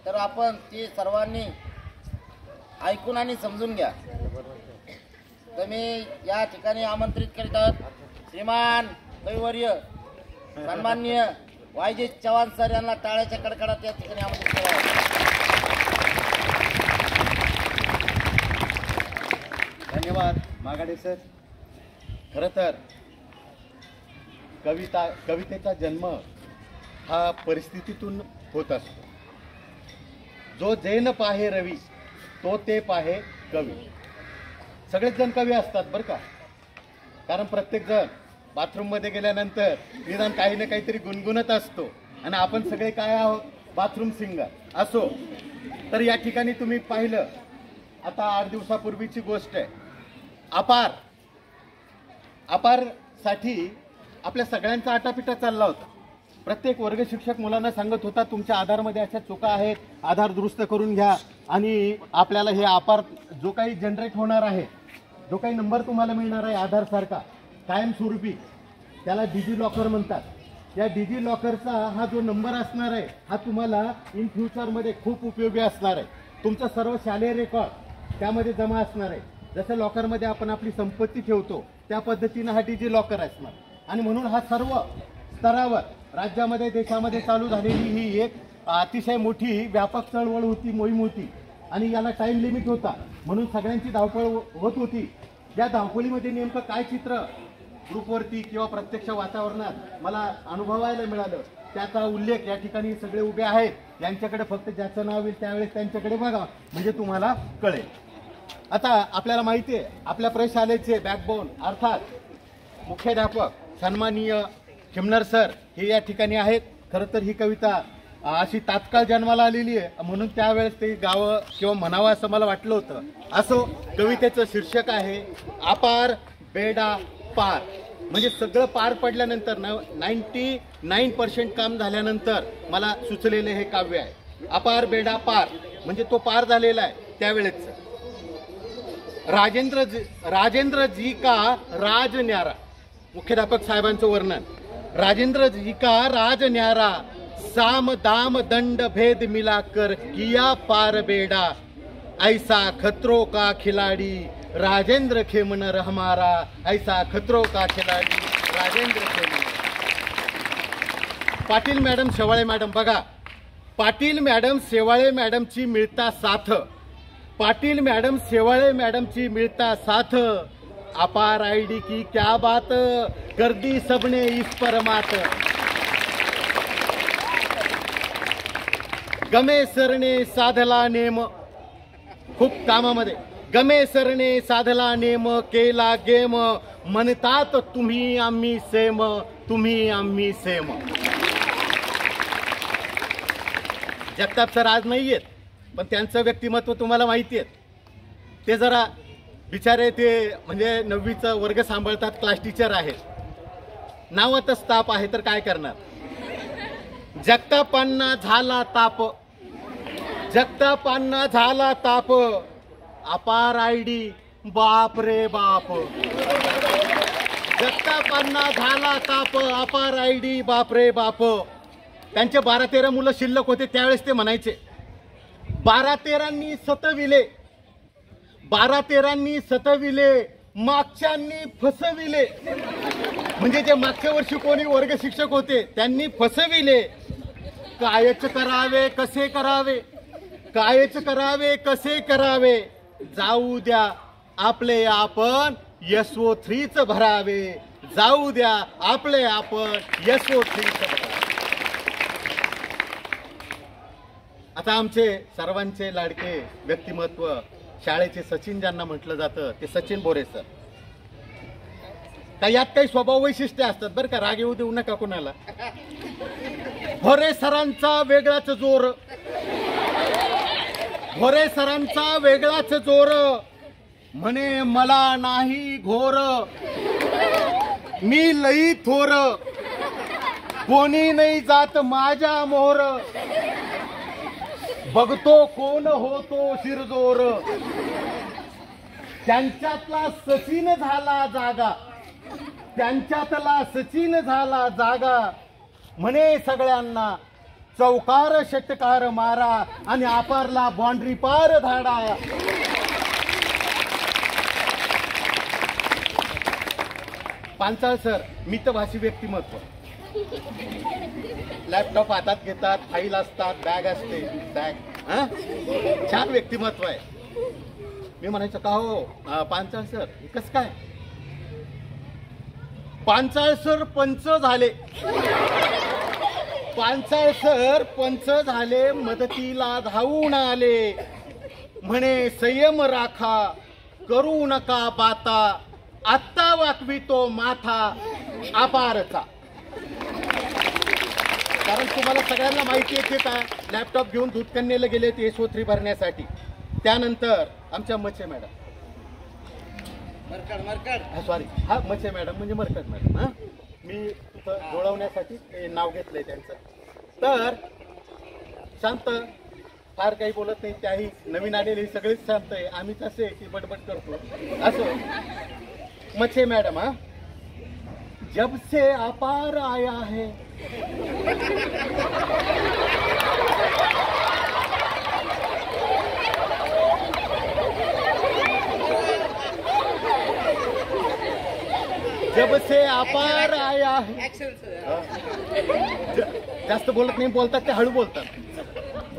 तर आपण ती सर्वांनी ऐकून आणि समजून घ्या। तर मी या ठिकाणी आमंत्रित करीत आहोत श्रीमान कैवर्य सन्माननीय वायजी चव्हाण सर यांना टाळ्याच्या कडकडात या ठिकाणी आमंत्रित करा। धन्यवाद मागाडे सर। खरं तर कवितेचा जन्म हा परिस्थितीतून होत असतो। जो जेन पाहे रवी तो ते पाहे कवी। सगळेच जण कवी असतात बरं का, कारण प्रत्येक जण बाथरूममध्ये गेल्यानंतर निदान काही ना काहीतरी गुणगुणत असतो आणि आपण सगळे काय आहोत, बाथरूम सिंगर असो। तर या ठिकाणी तुम्ही पाहिलं, आता 8 दिवसापूर्वीची गोष्ट आहे, अपार साठी आपल्या सगळ्यांचा आटापिटा चालला होता। प्रत्येक वर्ग शिक्षक मुलांना सांगत होता तुमच्या आधारमध्ये अशा चुका आहेत, आधार दुरुस्त करून घ्या आणि आपल्याला हे अपार जो काही जनरेट होणार आहे, जो काही नंबर तुम्हाला मिळणार आहे आधार सारखा कायमस्वरूपी, त्याला डिजी लॉकर म्हणतात। या डिजी लॉकरचा हा जो नंबर असणार आहे हा तुम्हाला इन फ्युचरमध्ये खूप उपयोगी असणार आहे। तुमचं सर्व शालेय रेकॉर्ड त्यामध्ये जमा असणार आहे। जसं लॉकरमध्ये आपण आपली संपत्ती ठेवतो त्या पद्धतीने हा डिजी लॉकर असणार। आणि म्हणून हा सर्व स्तरावर राज्यामध्ये देशामध्ये चालू झालेली ही एक अतिशय मोठी व्यापक चळवळ होती, मोहीम होती आणि याला टाइम लिमिट होता, म्हणून सगळ्यांची धावपळ होत होती। या धावपळीमध्ये नेमकं काय चित्र ग्रुपवरती किंवा प्रत्यक्ष वातावरणात मला अनुभवायला मिळालं त्याचा उल्लेख या ठिकाणी सगळे उभे आहेत, यांच्याकडे फक्त ज्याचं नाव येईल त्यावेळेस त्यांच्याकडे बघा म्हणजे तुम्हाला कळेल। आता आपल्याला माहिती आहे आपल्या प्रशालेचे बॅकबोन अर्थात मुख्याध्यापक सन्माननीय खिमनर सर हे या ठिकाणी आहेत। खरं तर ही कविता अशी तात्काळ जन्माला आलेली आहे, म्हणून त्यावेळेस ते गावं किंवा म्हणावं असं मला वाटलं होतं। असो, कवितेचं शीर्षक आहे अपार बेडा पार। म्हणजे सगळं पार पडल्यानंतर 99% काम झाल्यानंतर मला सुचलेले हे काव्य आहे। अपार बेडा पार म्हणजे तो पार झालेला आहे त्यावेळेच। राजेंद्र जी का राज न्यारा, मुख्याध्यापक साहेबांचं वर्णन। राजेंद्र जी का राज न्यारा, साम दाम दंड भेद मिलाकर किया पार बेड़ा, ऐसा खतरों का खिलाड़ी राजेंद्र खेमनर हमारा, ऐसा खतरों का खिलाड़ी राजेंद्र खेमनर। पाटील मॅडम शेवाळे मॅडम बघा, पाटील मॅडम शेवाळे मॅडमची मिळता साथ, पाटील मॅडम शेवाळे मॅडमची मिळता साथ, अपार आईडी की क्या बात कर दी सबने इस पर मात। गमे सरने साधला नेम, खूप कामामध्ये गमे सरने साधला नेम, केला गेम म्हणतात तुम्ही आम्ही सेम, तुम्ही आम्ही सेम। जगताप सर आज नाही आहेत, पण त्यांचं व्यक्तिमत्व तुम्हाला माहिती आहे। ते जरा बिचारे ते म्हणजे 9वीचा वर्ग सांभाळतात, क्लास टीचर आहेत, नावातच ताप आहे तर काय करणार। जगतापांना झाला ताप, जगतापांना झाला ताप, अपार आयडी बाप रे बाप। जगतापांना झाला ताप, अपार आयडी बाप रे बाप। त्यांचे 12-13 मुलं शिल्लक होते त्यावेळेस ते म्हणायचे 12-13नी सतविले, 12-13नी सतविले, मागच्यांनी फसविले। म्हणजे जे मागच्या वर्षी कोणी वर्ग शिक्षक होते त्यांनी फसविले। कायच करावे कसे करावे, कायच करावे कसे करावे, जाऊ द्या आपले आपण SO3च भरावे, जाऊ द्या आपले आपण SO3च भरावे। आता आमचे सर्वांचे लाडके व्यक्तिमत्व शाळेचे सचिन ज्यांना म्हटलं जातं ते सचिन बोरे सर। का यात काही स्वभाव वैशिष्ट्य असतात बरं का, राग येऊ देऊ नका कोणाला। भोरे सरांचा वेगळाच जोर, भोरे सरांचा वेगळाच जोर, म्हणे मला नाही घोर, मी लई थोर, कोणी नाही जात माझ्या मोहर, बघतो कोण होतो शिरजोर। त्यांच्यातला सचिन झाला जागा, त्यांच्यातला सचिन झाला जागा, म्हणे सगळ्यांना चौकार षटकार मारा आणि अपारला बाउंड्री पार धाडा. पांचाळ सर मितभाषी व्यक्तिमत्व. लॅपटॉप हातात घेतात, फाईल असतात, बॅग असते, बॅग छान व्यक्तिमत्व आहे. मी म्हणायचं का हो पांचाळ सर कसं काय? पांचाळ सर पंच झाले. पांचाळ सर पंच झाले, मदतीला धावून आले. म्हणे संयम राखा, करू नका बाता, आत्ता वाकवितो माथा अपारचा. कारण तुम्हाला सगळ्यांना माहिती आहे की काय, लॅपटॉप घेऊन दूधकन्याला गेले ते SO3 भरण्यासाठी. त्यानंतर आमच्या मचे मॅडम, सॉरी हा मचे मॅडम म्हणजे मरकट मॅडम, हा मी तिथं डोळवण्यासाठी ते नाव घेतलंय त्यांचं. तर शांत, फार काही बोलत नाही. त्याही नवीन आलेले सगळेच शांत आहे. आम्हीच असे की बडबड करतो. असो मचे मॅडम, हा जब से अपार आया है जब से अपार आया है. जास्त बोलत नाही, बोलतात ते हळू बोलतात.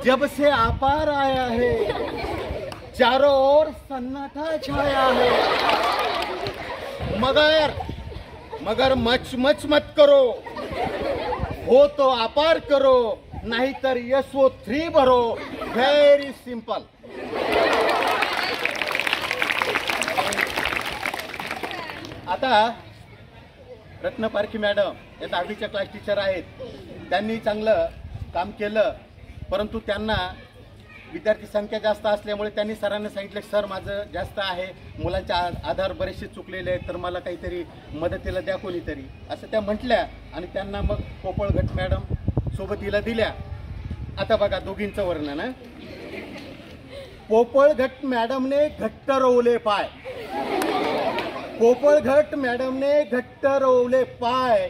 जब से अपार आया है, चारों ओर सन्नाटा छाया है. मगर मच मच मत करो, हो तो अपार करो, नहीं तर SO3 भरो. Very simple. आता रत्न पारखी मॅडम या 10वीच्या क्लास टीचर आहेत. त्यांनी चांगलं काम केलं, परंतु त्यांना विद्यार्थी संख्या जास्त असल्यामुळे त्यांनी सरांना सांगितलं सर माझं जास्त आहे, मुलांचे आधार बरेचसे चुकलेले आहेत, तर मला काहीतरी मदतीला द्या कोणीतरी, असं त्या म्हटल्या. आणि त्यांना मग पोपळघट मॅडम सोबतीला दिल्या. आता बघा दोघींचं वर्णन आहे. पोपळघट मॅडमने घट्ट रोवले पाय. पोपळघट मॅडमने घट्ट रोवले पाय,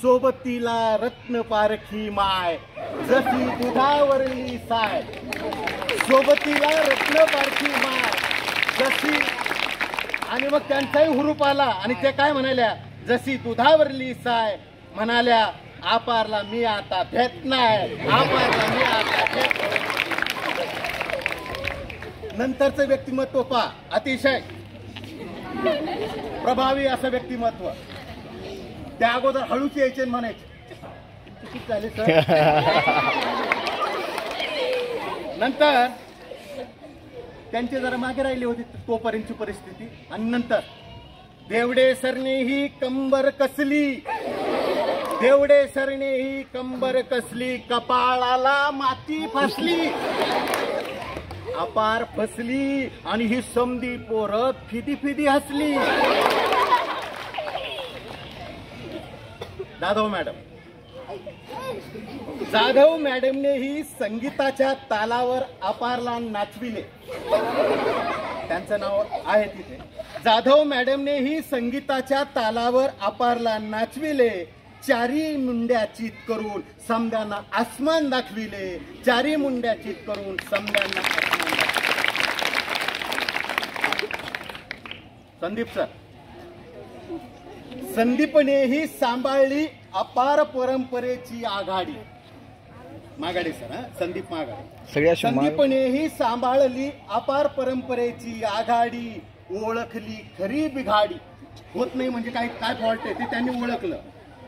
सोबतीला रत्न पारखी माय, जशी दुधावरली साय. सोबतीला रत्न पारखी माय जशी. आणि मग त्यांचाही हुरूप आला आणि ते काय म्हणाल्या, जशी दुधावरली साय. म्हणाल्या अपारला मी आता भेट नाही, अपारला मी आता भेट. नंतरचं व्यक्तिमत्व पहा, अतिशय प्रभावी असं व्यक्तिमत्व. त्या अगोदर हळूच यायचे म्हणायचे किती झाले सर. नंतर त्यांचे जरा मागे राहिले होते तोपर्यंतची परिस्थिती. आणि नंतर देवडे सरने ही कंबर कसली, देवडे सरने ही कंबर कसली, कपाळाला माती फसली. अपार फसली आणि ही समधी पोरं फिदी फिदी हसली. जाधव मॅडम, जाधव मॅडमने ही संगीताच्या तालावर अपारला नाचविले. त्यांचं नाव आहे तिथे. जाधव मॅडमने ही संगीताच्या तालावर अपारला नाचविले. चारी मुंड्या चित करून समद्यांना आसमान दाखविले. चारी मुंड्या चित करून समद्यांना आसमान दाखविले. संदीप सर, संदीपने ही सांभाळली अपार परंपरेची आघाडी. मागाडे सर, हा संदीप मागाडे. संदीपने ही सांभाळली अपार परंपरेची आघाडी. ओळखली खरी बिघाडी. होत नाही म्हणजे काय काय फॉल्ट आहे ते त्यांनी ओळखलं.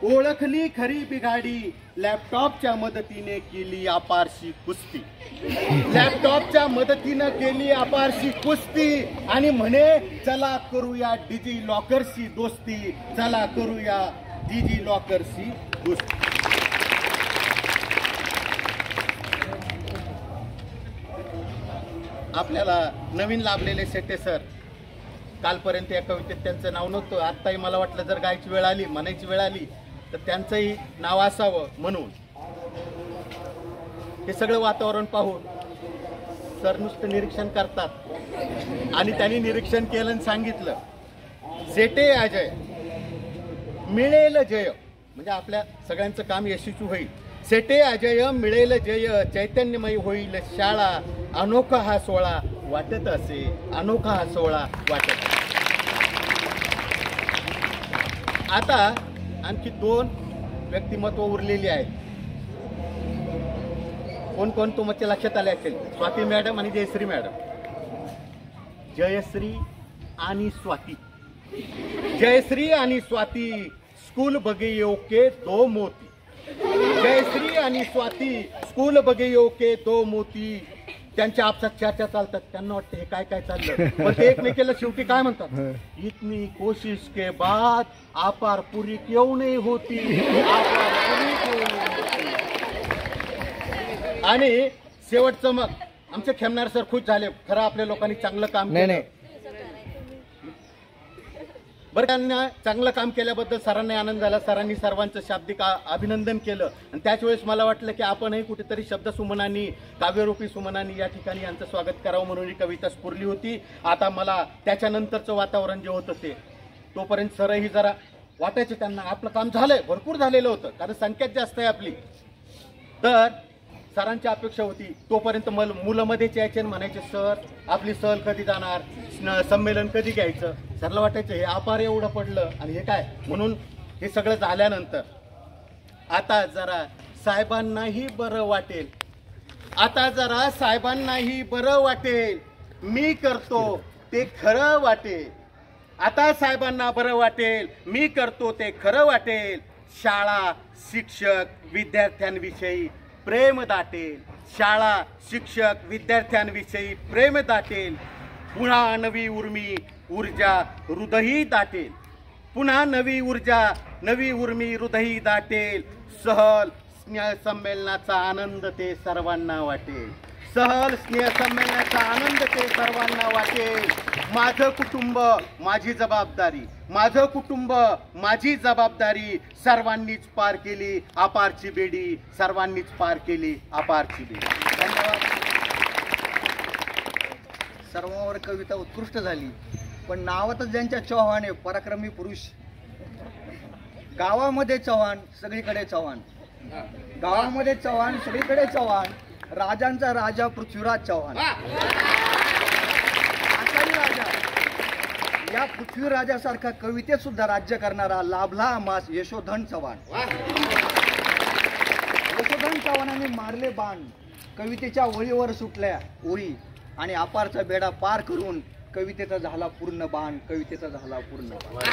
ओळखली खरी बिघाडी. लॅपटॉपच्या मदतीने केली अपारशी कुस्ती. लॅपटॉपच्या मदतीनं केली अपारशी कुस्ती. आणि म्हणे चला करूया डिजी लॉकरशी दोस्ती. चला करूया डिजी लॉकरशी दोस्ती. आपल्याला नवीन लाभलेले शेट्टे सर, कालपर्यंत या कवितेत त्यांचं नाव नव्हतं. आत्ताही मला वाटलं जर गायची वेळ आली, म्हणायची वेळ आली तर त्यांचंही नाव असावं म्हणून. हे सगळं वातावरण पाहून सर नुसतं निरीक्षण करतात आणि त्यांनी निरीक्षण केलं आणि सांगितलं सेटे अजय मिळेल जय. म्हणजे आपल्या सगळ्यांचं काम यशस्वी होईल. सेटे अजय मिळेल जय, चैतन्यमयी होईल शाळा, अनोखा हा सोहळा वाटत असे, अनोखा हा सोहळा वाटत असे. आता आणखी 2 व्यक्तिमत्व उरलेली आहेत. कोण कोण तुमच्या लक्षात आले असेल? स्वाती मॅडम आणि जयश्री मॅडम. जयश्री आणि स्वाती, जयश्री आणि स्वाती स्कूल बगे के 2 मोती. जयश्री आणि स्वाती स्कूल बगे के 2 मोती. त्यांच्या आपसात चर्चा चालतात. त्यांना वाटतं हे काय काय चाललं, पण ते एकमेकाला शेवटी काय म्हणतात? इतनी कोशिश के बाद आपार पुरी क्यों नहीं होती, आपार पुरी क्यों नहीं होती. आणि शेवटचं मग आमचे खेमनार सर खुश झाले. खरं आपल्या लोकांनी चांगलं काम केलं. बरं, त्यांना चांगलं काम केल्याबद्दल सरांनी आनंद झाला. सरांनी सर्वांचं शाब्दिक अभिनंदन केलं. आणि त्याच वेळेस मला वाटलं की आपणही कुठेतरी शब्द सुमनांनी, काव्यरूपी सुमनांनी या ठिकाणी यांचं स्वागत करावं म्हणून ही कविता स्फुरली होती. आता मला त्याच्यानंतरचं वातावरण जे होतं ते, तोपर्यंत सरही जरा वाटायचं त्यांना आपलं काम झालंय, भरपूर झालेलं होतं, कारण संख्याच जास्त आहे आपली. तर सरांची अपेक्षा होती तोपर्यंत मुलं मध्येच यायचे आणि म्हणायचे, सर आपली सहल कधी जाणार, संमेलन कधी घ्यायचं. सरला वाटायचं हे अपार एवढं पडलं आणि हे काय. म्हणून हे सगळं झाल्यानंतर आता जरा साहेबांनाही बरं वाटेल, आता जरा साहेबांनाही बरं वाटेल, मी करतो ते खरं वाटेल. आता साहेबांना बरं वाटेल, मी करतो ते खरं वाटेल. शाळा शिक्षक विद्यार्थ्यांविषयी प्रेम दाटेल, शाळा शिक्षक विद्यार्थ्यांविषयी प्रेम दाटेल. पुन्हा नवी ऊर्जा हृदयी दाटेल, पुन्हा नवी ऊर्जा नवी उर्मी हृदयी दाटेल. सहल स्नेह संमेलनाचा आनंद ते सर्वांना वाटेल, सहल स्नेह संमेलनाचा आनंद ते सर्वांना वाटेल. माझं कुटुंब माझी जबाबदारी, माझं कुटुंब माझी जबाबदारी, सर्वांनीच पार केली अपारची बेडी, सर्वांनीच पार केली अपारची बेडी. धन्यवाद. सर्वांवर कविता उत्कृष्ट झाली, पण नावातच ज्यांच्या चव्हाण आहे, पराक्रमी पुरुष. गावामध्ये चव्हाण, सगळीकडे चव्हाण, गावामध्ये चव्हाण, सगळीकडे चव्हाण. राजांचा राजा पृथ्वीराज चव्हाण, आचारी राजा. या पृथ्वीराजासारखा कवितेत सुद्धा राज्य करणारा लाभला आम्हास यशोधन चव्हाण. यशोधन चव्हाणांनी मारले बाण, कवितेच्या ओळीवर सुटल्या ओळी, आणि अपारचा बेडा पार करून कवितेचा झाला पूर्ण बाण, कवितेचा झाला पूर्ण बाण.